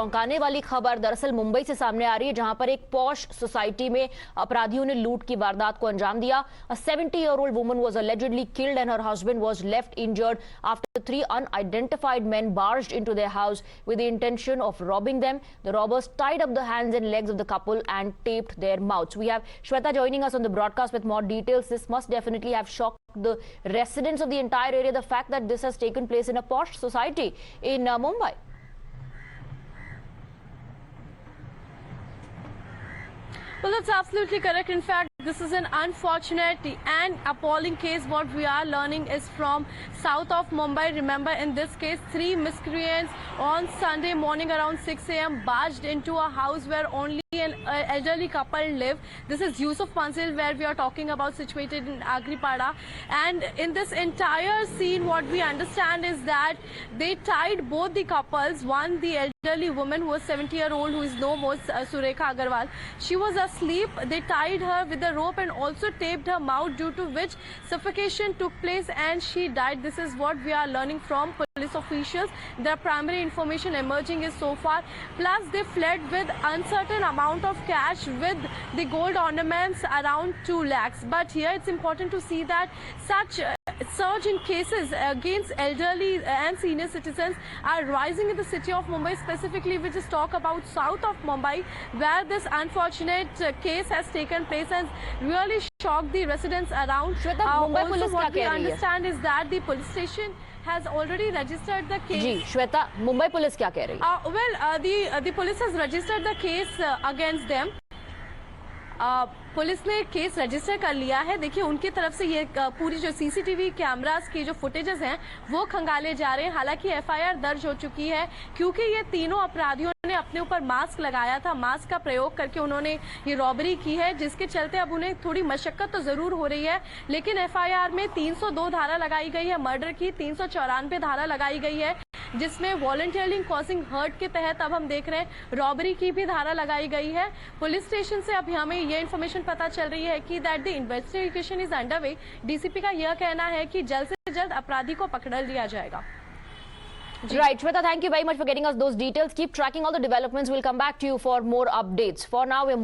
चौंकाने वाली खबर दरअसल मुंबई से सामने आ रही है, जहां पर एक पॉश सोसाइटी में अपराधियों ने लूट की वारदात को अंजाम दिया। A 70-year-old woman was allegedly killed and her husband was left injured after three unidentified men barged into their house with the intention of robbing them. The robbers tied up the hands and legs of the couple and taped their mouths. We have Shweta joining us on the broadcast with more details. This must definitely have shocked the residents of the entire area, the fact that this has taken place in a posh society in Mumbai. Well, that's absolutely correct. In fact, this is an unfortunate and appalling case. What we are learning is from south of Mumbai. Remember, in this case, three miscreants on Sunday morning around 6 a.m. barged into a house where only an elderly couple live. This is Yusuf Manzil, where we are talking about, situated in Agripada. And in this entire scene, what we understand is that they tied both the couples. One, the elderly woman who was 70-year-old, who is no more, Surekha Agarwal. She was asleep. They tied her with a rope and also taped her mouth, due to which suffocation took place and she died. This is what we are learning from police officials. The primary information emerging is so far. Plus, they fled with uncertain amount of cash with the gold ornaments around 2 lakhs. But here it's important to see that such surge in cases against elderly and senior citizens are rising in the city of Mumbai. Specifically, we just talk about south of Mumbai, where this unfortunate case has taken place and really shocked the residents around. Mumbai police what we क्या कह रही है? understand is that the police station has already registered the case. जी Shweta, Mumbai police क्या कह रही है? The police has registered the case against them. Police ने केस रजिस्टर कर लिया है। देखिए, उनकी तरफ से ये पूरी जो सीसीटीवी कैमरास की जो फुटेजेस हैं वो खंगाले जा रहे हैं। हालांकि एफआईआर दर्ज हो चुकी है, क्योंकि ये तीनों अपराधियों ने अपने ऊपर मास्क लगाया था। मास्क का प्रयोग करके उन्होंने ये रॉबरी की है, जिसके चलते अब उन्हें थोड़ी मशक्कत तो जरूर हो रही है। लेकिन एफआईआर में 302 धारा लगाई गई है मर्डर की, 394 धारा लगाई गई है, जिसमें वॉलंटियरली कॉजिंग हर्ट के तहत अब हम देख रहे हैं रॉबरी की भी धारा लगाई गई है। पुलिस स्टेशन से अभी हमें ये इन्फॉर्मेशन पता चल रही है कि that the investigation is under way. DCP का यह कहना है कि जल्द से जल्द अपराधी को पकड़ लिया जाएगा। Right, Shweta, thank you very much for getting us those details. Keep tracking all the developments. We'll come back to you for more updates. For now, we're